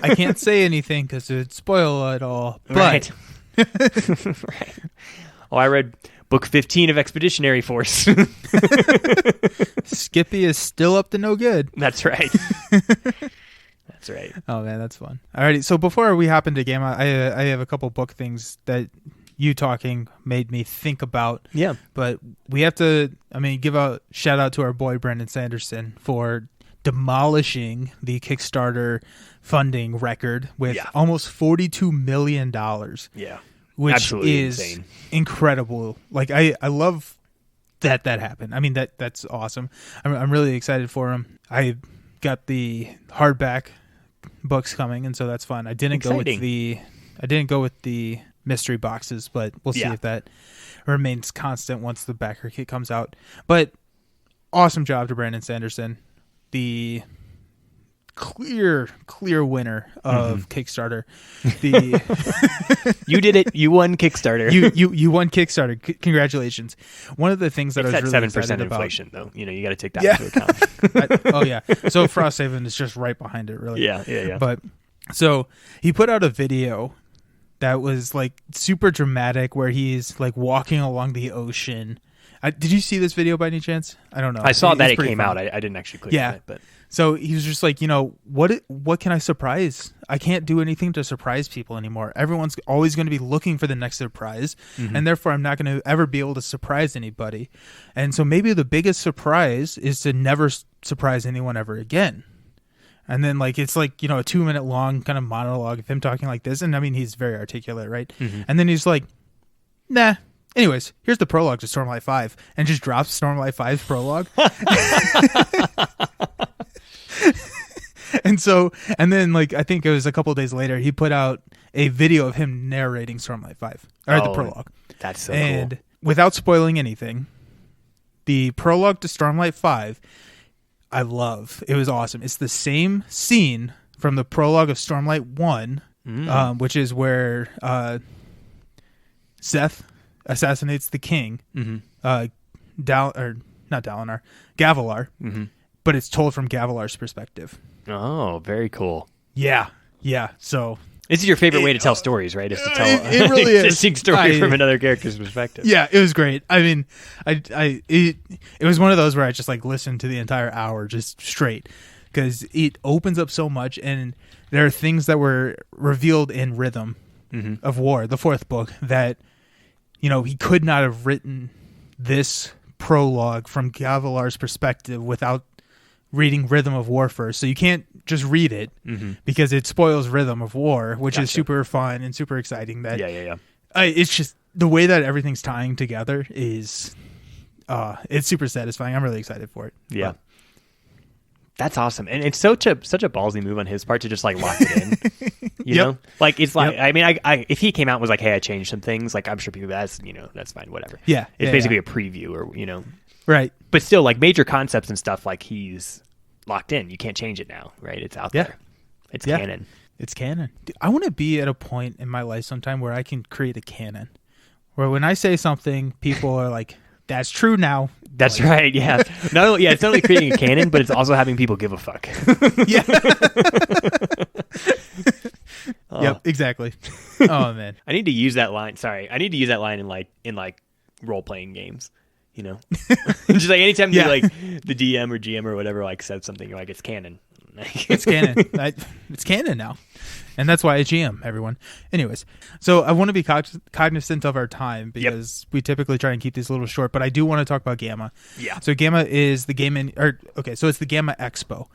I can't say anything because it would spoil it all. But... Right. Right. Oh, I read book 15 of Expeditionary Force. Skippy is still up to no good. That's right. That's right. Oh man, that's fun. Alrighty, so before we hop into Gamma, I have a couple book things that you talking made me think about. Yeah. But we have to, give a shout out to our boy Brandon Sanderson for demolishing the Kickstarter funding record with almost $42 million. Yeah. Which absolutely is insane. Incredible. Like I love that happened. That's awesome. I'm really excited for him. I got the hardback books coming, and so that's fun. I didn't go with the mystery boxes, but we'll see if that remains constant once the backer kit comes out. But awesome job to Brandon Sanderson, the clear winner of Kickstarter. You did it. You won Kickstarter. You won Kickstarter. Congratulations. One of the things that I was really excited about, 7% inflation, though. You got to take that into account. So Frosthaven is just right behind it, really. Yeah. But so he put out a video that was like super dramatic, where he's like walking along the ocean. Did you see this video by any chance? I don't know. I saw that it came out. I didn't actually click on it, but. So he was just like, what can I surprise? I can't do anything to surprise people anymore. Everyone's always going to be looking for the next surprise, and therefore I'm not going to ever be able to surprise anybody. And so maybe the biggest surprise is to never surprise anyone ever again. And then it's like, a 2-minute long kind of monologue of him talking like this. And he's very articulate, right? And then he's like, nah. Anyways, here's the prologue to Stormlight 5, and just drops Stormlight 5's prologue. And then I think it was a couple of days later, he put out a video of him narrating Stormlight 5, or the prologue. That's so and cool. Without spoiling anything, the prologue to Stormlight 5, I love. It was awesome. It's the same scene from the prologue of Stormlight 1, which is where Seth assassinates the king, not Dalinar, Gavilar, but it's told from Gavilar's perspective. Oh, very cool. Yeah. So this is your favorite way to tell stories, right? Is to tell it really an existing story from another character's perspective. Yeah, it was great. It was one of those where I just listened to the entire hour just straight, because it opens up so much, and there are things that were revealed in Rhythm of War, the 4th book, that he could not have written this prologue from Gavilar's perspective without reading Rhythm of War first. So you can't just read it because it spoils Rhythm of War, which is super fun and super exciting. It's just the way that everything's tying together is it's super satisfying. I'm really excited for it. Yeah. That's awesome. And it's such a ballsy move on his part to just lock it in. You know? It's I if he came out and was like, hey, I changed some things, I'm sure people that's fine, whatever. Yeah. It's basically a preview, or Right. But still, major concepts and stuff, he's locked in. You can't change it now, right? It's out there. It's canon. It's canon. Dude, I want to be at a point in my life sometime where I can create a canon, where when I say something, people are like, that's true now. That's right, yeah. It's not only creating a canon, but it's also having people give a fuck. Yeah. Yep, exactly. Oh, man. I need to use that line. Sorry. I need to use that line in role-playing games. Just anytime the DM or GM or whatever said something, it's canon. It's canon. It's canon now. And that's why I GM, everyone. Anyways, so I want to be cognizant of our time because we typically try and keep these a little short, but I do want to talk about GAMA. Yeah. So GAMA is the so it's the GAMA Expo.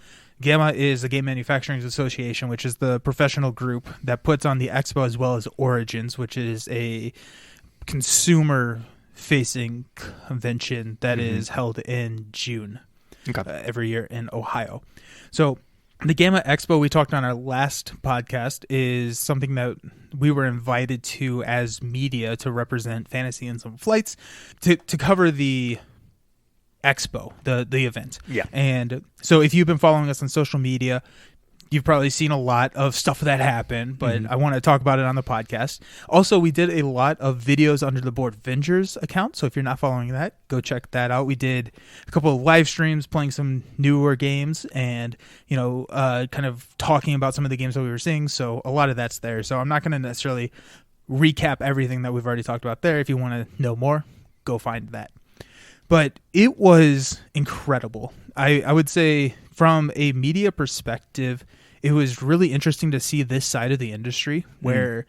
GAMA is the Game Manufacturing Association, which is the professional group that puts on the expo, as well as Origins, which is a consumer-facing convention that is held in June every year in Ohio. So the GAMA Expo we talked on our last podcast is something that we were invited to as media to represent Fantasy and Some Flights to cover the expo, the event. Yeah. And so if you've been following us on social media, you've probably seen a lot of stuff that happened, but I want to talk about it on the podcast. Also, we did a lot of videos under the Board Vengers account, so if you're not following that, go check that out. We did a couple of live streams playing some newer games and, kind of talking about some of the games that we were seeing, so a lot of that's there. So I'm not going to necessarily recap everything that we've already talked about there. If you want to know more, go find that. But it was incredible. I would say from a media perspective, it was really interesting to see this side of the industry where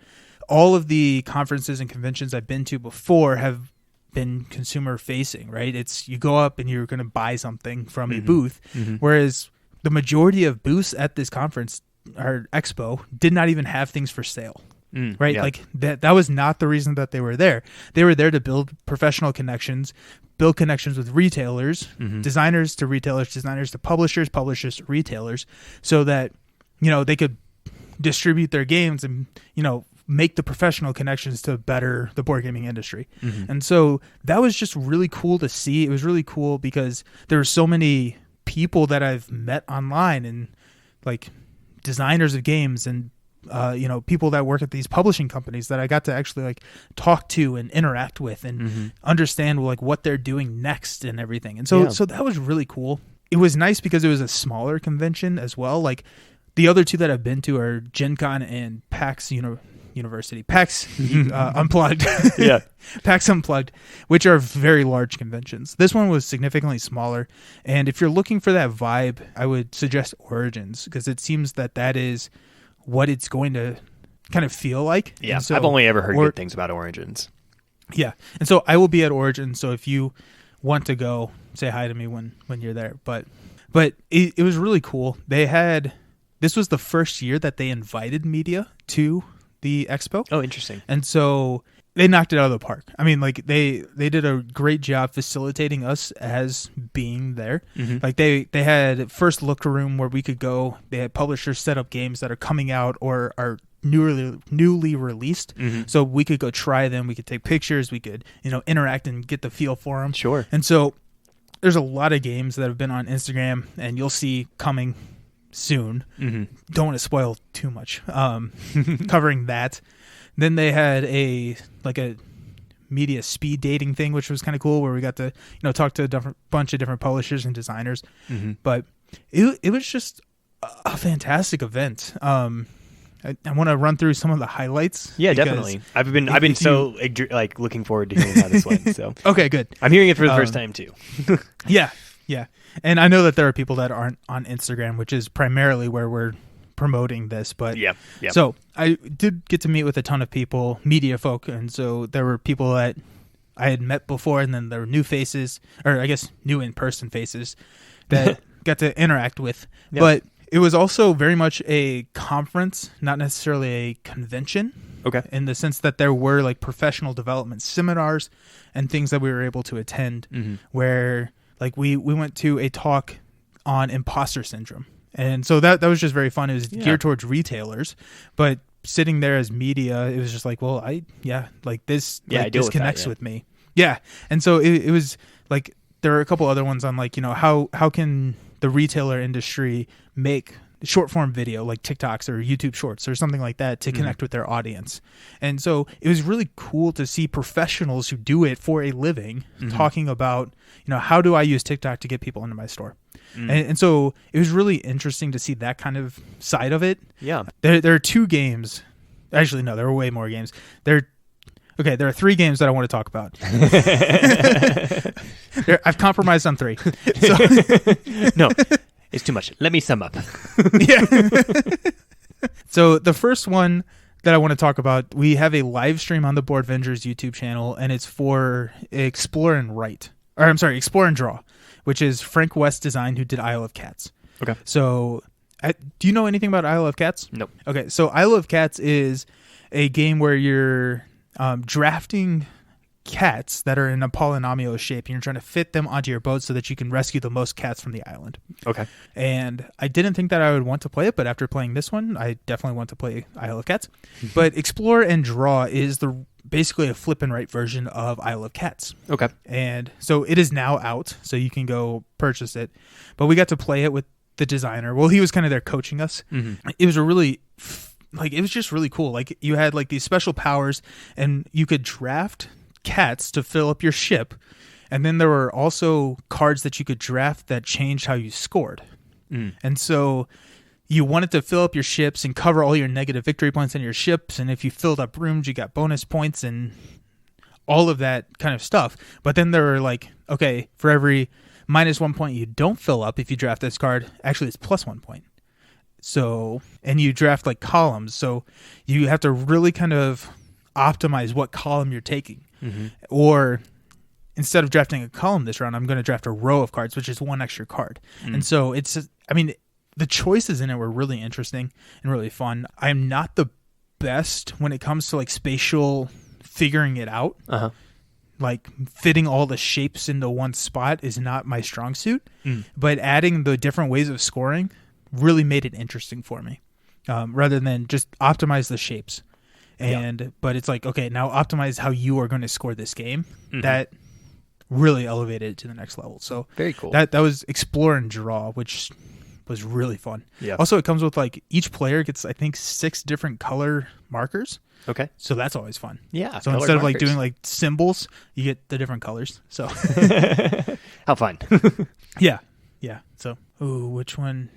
all of the conferences and conventions I've been to before have been consumer facing, right? It's you go up and you're going to buy something from a booth, whereas the majority of booths at this conference or expo did not even have things for sale. Right? Yeah. Like that was not the reason that they were there. They were there to build professional connections, build connections with retailers, designers to retailers, designers to publishers, publishers to retailers, so that, they could distribute their games and, make the professional connections to better the board gaming industry. And so that was just really cool to see. It was really cool because there were so many people that I've met online and like designers of games and people that work at these publishing companies that I got to actually like talk to and interact with and understand like what they're doing next and everything. And so that was really cool. It was nice because it was a smaller convention as well. Like the other two that I've been to are Gen Con and PAX University. PAX Unplugged. Yeah. PAX Unplugged, which are very large conventions. This one was significantly smaller. And if you're looking for that vibe, I would suggest Origins because it seems that is what it's going to kind of feel like. Yeah, so, I've only ever heard good things about Origins. Yeah, and so I will be at Origins, so if you want to go, say hi to me when you're there. But it was really cool. This was the first year that they invited media to the expo. Oh, interesting. And so they knocked it out of the park. I mean, like they did a great job facilitating us as being there. Like they had first look room where we could go. They had publishers set up games that are coming out or are newly released, so we could go try them. We could take pictures. We could interact and get the feel for them. Sure. And so there's a lot of games that have been on Instagram, and you'll see coming soon. Don't want to spoil too much. Covering that. Then they had a media speed dating thing, which was kind of cool, where we got to talk to a bunch of different publishers and designers. But it was just a fantastic event. I want to run through some of the highlights. Yeah, definitely. I've been so looking forward to hearing how this went. So okay, good. I'm hearing it for the first time too. Yeah. And I know that there are people that aren't on Instagram, which is primarily where we're promoting this, but so I did get to meet with a ton of people, media folk, and so there were people that I had met before, and then there were new faces, or I guess new in-person faces that got to interact with. But it was also very much a conference, not necessarily a convention. Okay. In the sense that there were like professional development seminars and things that we were able to attend, where like we went to a talk on imposter syndrome. And so that was just very fun. It was geared towards retailers, but sitting there as media, it was just like, well, this connects with me. Yeah. And so it was like, there are a couple other ones on like, how can the retailer industry make short form video like TikToks or YouTube shorts or something like that to connect with their audience. And so it was really cool to see professionals who do it for a living talking about, how do I use TikTok to get people into my store? And so it was really interesting to see that kind of side of it. Yeah. There are two games. Actually, no, there are way more games. There are three games that I want to talk about. I've compromised on three. So. No, it's too much. Let me sum up. Yeah. So the first one that I want to talk about, we have a live stream on the Board Vengers YouTube channel, and it's for Explore and Draw, which is Frank West Design, who did Isle of Cats. Okay. So do you know anything about Isle of Cats? Nope. Okay, so Isle of Cats is a game where you're drafting cats that are in a polynomial shape, and you're trying to fit them onto your boat so that you can rescue the most cats from the island. Okay. And I didn't think that I would want to play it, but after playing this one, I definitely want to play Isle of Cats. But Explore and Draw is basically a flip and write version of Isle of Cats. Okay. And so it is now out, so you can go purchase it. But we got to play it with the designer. Well, he was kind of there coaching us. Mm-hmm. It was it was just really cool. Like, you had like these special powers, and you could draft cats to fill up your ship, and then there were also cards that you could draft that changed how you scored. And so you wanted to fill up your ships and cover all your negative victory points in your ships, and if you filled up rooms, you got bonus points and all of that kind of stuff. But then there were like, okay, for every -1 point you don't fill up, if you draft this card, actually it's +1 point. So, and you draft like columns, so you have to really kind of optimize what column you're taking. Mm-hmm. Or instead of drafting a column this round, I'm going to draft a row of cards, which is one extra card. And so the choices in it were really interesting and really fun. I'm not the best when it comes to like spatial figuring it out. Uh-huh. Like, fitting all the shapes into one spot is not my strong suit. But adding the different ways of scoring really made it interesting for me, rather than just optimize the shapes. But it's like, okay, now optimize how you are going to score this game. Mm-hmm. That really elevated it to the next level. So very cool. That was Explore and Draw, which was really fun. Yeah. Also, it comes with like, each player gets, I think, 6 different color markers. Okay. So that's always fun. Yeah. So instead of like doing like symbols, you get the different colors. So how fun. Yeah. So, which one?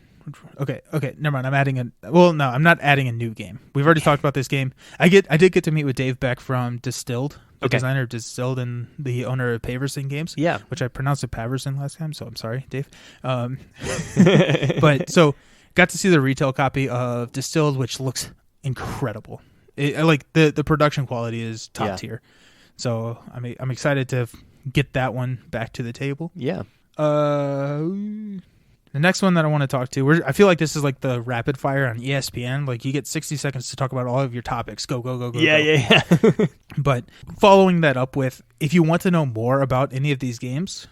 Okay, never mind. I'm not adding a new game. We've already talked about this game. I did get to meet with Dave Beck from Distilled, the designer of Distilled and the owner of Paverson Games. Yeah, which I pronounced it Paverson last time, so I'm sorry, Dave. But so got to see the retail copy of Distilled, which looks incredible. Like the production quality is top tier. So I'm excited to get that one back to the table. Yeah. The next one that I want to talk to, I feel like this is like the rapid fire on ESPN. Like, you get 60 seconds to talk about all of your topics. Go. Yeah. But following that up with, if you want to know more about any of these games,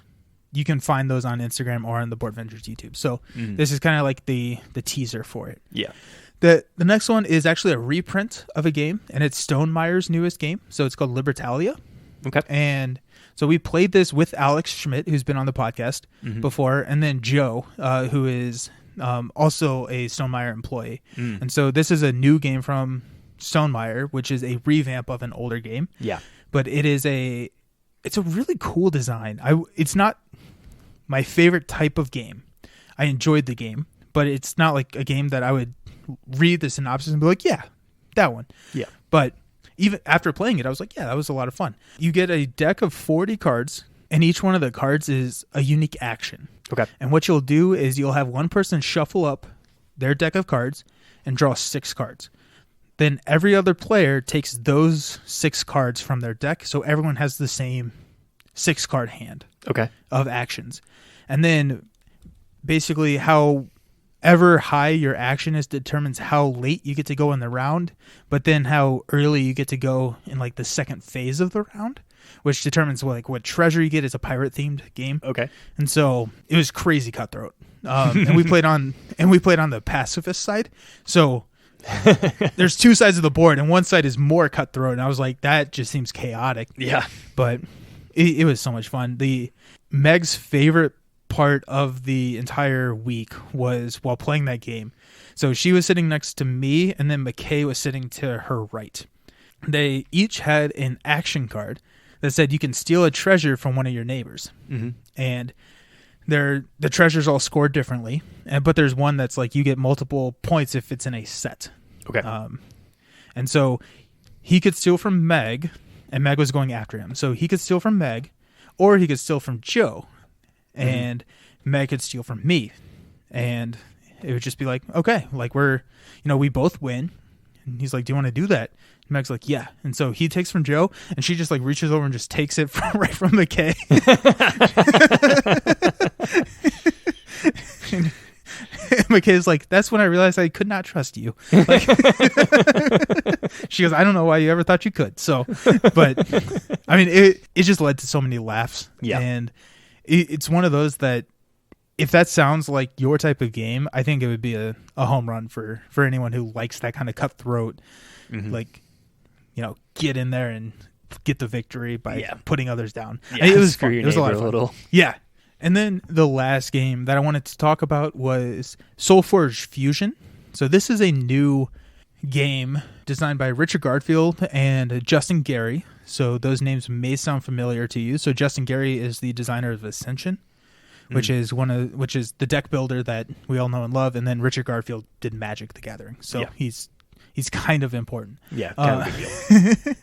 you can find those on Instagram or on the Board Vengers YouTube. So this is kind of like the teaser for it. Yeah. The next one is actually a reprint of a game, and it's Stonemeyer's newest game. So it's called Libertalia. Okay. And so we played this with Alex Schmidt, who's been on the podcast before, and then Joe, who is also a Stonemeyer employee. And so this is a new game from Stonemeyer, which is a revamp of an older game. Yeah. But it's a really cool design. It's not my favorite type of game. I enjoyed the game, but it's not like a game that I would read the synopsis and be like, yeah, that one. Yeah. But even after playing it, I was like, yeah, that was a lot of fun. You get a deck of 40 cards, and each one of the cards is a unique action. Okay. And what you'll do is you'll have one person shuffle up their deck of cards and draw 6 cards. Then every other player takes those 6 cards from their deck, so everyone has the same 6-card hand of actions. And then basically however high your action is determines how late you get to go in the round, but then how early you get to go in like the second phase of the round, which determines what treasure you get. It's a pirate themed game. Okay. And so it was crazy cutthroat. And we played on the pacifist side. So there's 2 sides of the board, and one side is more cutthroat. And I was like, that just seems chaotic. Yeah. But it was so much fun. Meg's favorite part of the entire week was while playing that game. So she was sitting next to me, and then McKay was sitting to her right. They each had an action card that said you can steal a treasure from one of your neighbors. And the treasures all scored differently, but there's one that's like you get multiple points if it's in a set. Okay. And so he could steal from Meg, and Meg was going after him. So he could steal from Meg, or he could steal from Joe. And Meg could steal from me, and it would just be like, okay, like we both win. And he's like, do you want to do that? And Meg's like, yeah. And so he takes from Joe, and she just like reaches over and just takes it right from McKay. And McKay's like, that's when I realized I could not trust you. Like, she goes, I don't know why you ever thought you could. So, but I mean, it just led to so many laughs. Yeah. And it's one of those that, if that sounds like your type of game, I think it would be a home run for anyone who likes that kind of cutthroat, like, get in there and get the victory by putting others down. Yeah, it was fun. It was a lot of fun. Little. Yeah. And then the last game that I wanted to talk about was Soulforge Fusion. So this is a new game designed by Richard Garfield and Justin Gary. So those names may sound familiar to you. So Justin Gary is the designer of Ascension, which is the deck builder that we all know and love, and then Richard Garfield did Magic the Gathering. So he's kind of important. Yeah, kind of a big deal.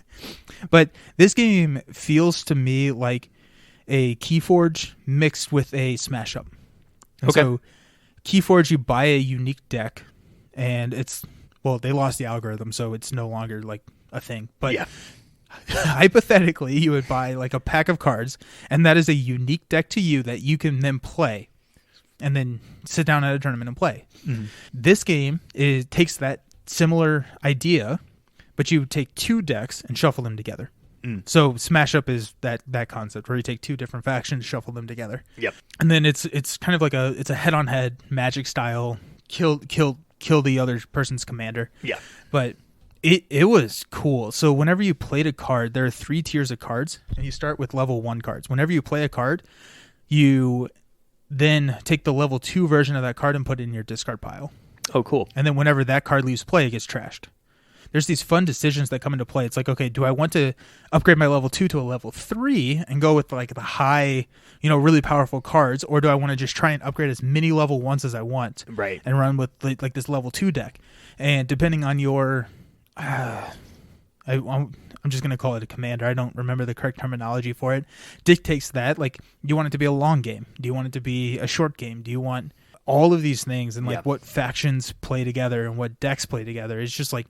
But this game feels to me like a Keyforge mixed with a Smash Up. And so Keyforge, you buy a unique deck, and they lost the algorithm, so it's no longer like a thing. But hypothetically, you would buy like a pack of cards, and that is a unique deck to you that you can then play, and then sit down at a tournament and play. This game takes that similar idea, but you take two decks and shuffle them together. So Smash Up is that concept where you take two different factions, shuffle them together. Yep. And then it's kind of like it's a head-on-head Magic style kill the other person's commander. Yeah. But it was cool. So whenever you played a card, there are 3 tiers of cards, and you start with level 1 cards. Whenever you play a card, you then take the level 2 version of that card and put it in your discard pile. Oh, cool. And then whenever that card leaves play, it gets trashed. There's these fun decisions that come into play. It's like, okay, do I want to upgrade my level 2 to a level 3 and go with like the high, really powerful cards, or do I want to just try and upgrade as many level 1s as I want, right, and run with like this level 2 deck? And depending on your, I'm just gonna call it a commander. I don't remember the correct terminology for it. Dictates that, like, do you want it to be a long game? Do you want it to be a short game? Do you want all of these things, and like what factions play together and what decks play together? It's just like,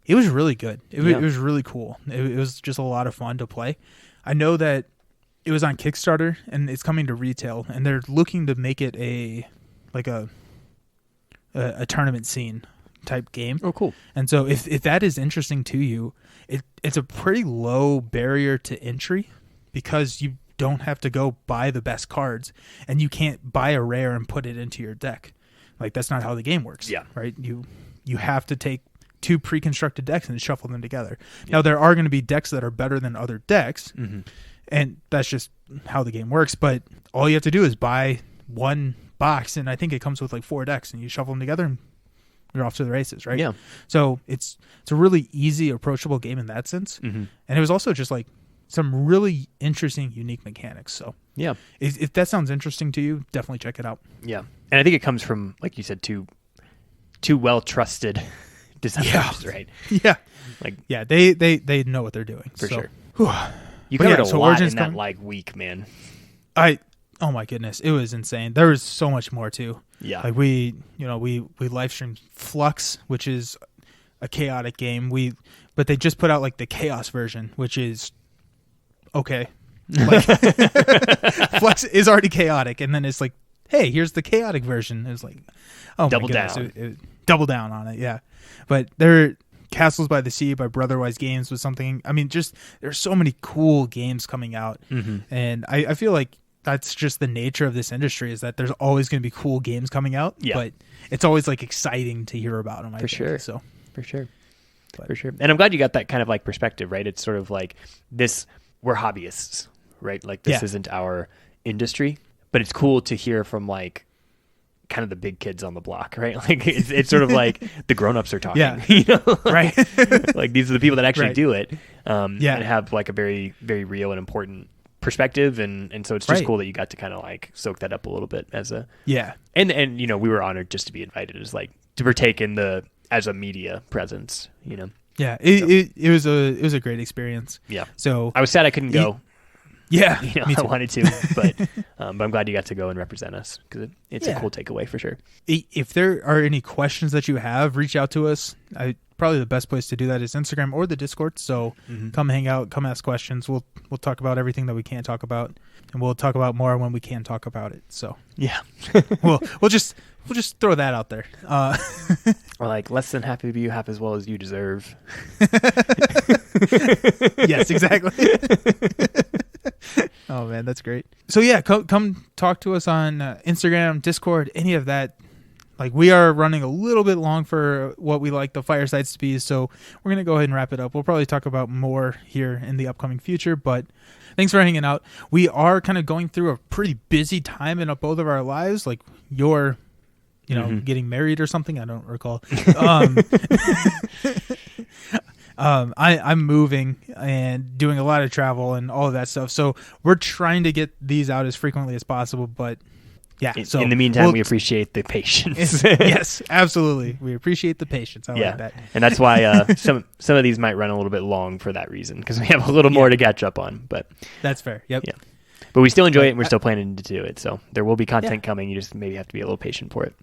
it was really good. It was really cool. It was just a lot of fun to play. I know that it was on Kickstarter and it's coming to retail, and they're looking to make it a tournament scene type game. Oh, cool. And so if that is interesting to you, it's a pretty low barrier to entry, because you don't have to go buy the best cards, and you can't buy a rare and put it into your deck. Like, that's not how the game works. Yeah. Right? You have to take 2 pre-constructed decks and shuffle them together. Yeah. Now, there are going to be decks that are better than other decks, and that's just how the game works. But all you have to do is buy one box, and I think it comes with like 4 decks, and you shuffle them together, and you're off to the races, right? Yeah. So it's a really easy, approachable game in that sense. And it was also just like some really interesting, unique mechanics. So yeah, if that sounds interesting to you, definitely check it out. Yeah, and I think it comes from, like you said, two well-trusted designers, right? Yeah. Like, yeah, they know what they're doing. For so, sure. Whew. You covered a lot Origins in that like week, man. Oh my goodness, it was insane. There was so much more too. Yeah. Like we live streamed Flux, which is a chaotic game. But they just put out like the chaos version, which is okay. Like, Flux is already chaotic, and then it's like, hey, here's the chaotic version. It's like, oh, double my goodness, down. Double down on it, yeah. But there, Castles by the Sea by Brotherwise Games was something. I mean, just there's so many cool games coming out, and I feel like that's just the nature of this industry, is that there's always going to be cool games coming out. Yeah. But it's always like exciting to hear about them. For sure. So for sure. For sure. And I'm glad you got that kind of like perspective, right? It's sort of like this, we're hobbyists, right? Like this isn't our industry, but it's cool to hear from like kind of the big kids on the block, right? Like it's sort of like the grown-ups are talking, you know? Right. Like these are the people that actually Right. do it, and have like a very, very real and important perspective, and so it's just cool that you got to kind of like soak that up a little bit as a and you know, we were honored just to be invited as like to partake in the as a media presence, you know. It was a great experience. Yeah. So I was sad I couldn't go. Yeah, I wanted to, but I'm glad you got to go and represent us because it's a cool takeaway for sure. If there are any questions that you have, reach out to us. Probably the best place to do that is Instagram or the Discord. So come hang out, come ask questions. We'll talk about everything that we can't talk about, and we'll talk about more when we can talk about it. So yeah, we'll just throw that out there. Or like less than happy to be half as well as you deserve. Yes, exactly. Oh man, that's great. So yeah, come talk to us on Instagram, Discord, any of that. Like, we are running a little bit long for what we like the firesides to be, so we're going to go ahead and wrap it up. We'll probably talk about more here in the upcoming future, but thanks for hanging out. We are kind of going through a pretty busy time in both of our lives. Like, you're, getting married or something. I don't recall. I'm moving and doing a lot of travel and all of that stuff, so we're trying to get these out as frequently as possible, but yeah. So in the meantime, we appreciate the patience. Yes, absolutely. We appreciate the patience. I like that. And that's why some of these might run a little bit long for that reason, because we have a little more to catch up on. But that's fair. Yep. Yeah. But we still enjoy it, and we're still planning to do it. So there will be content coming. You just maybe have to be a little patient for it.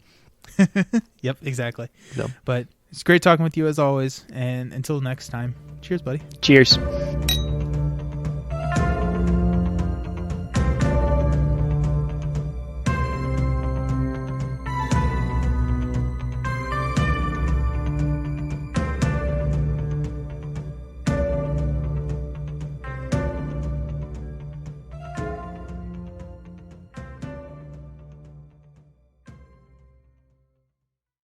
Yep, exactly. So. But it's great talking with you as always. And until next time, cheers, buddy. Cheers.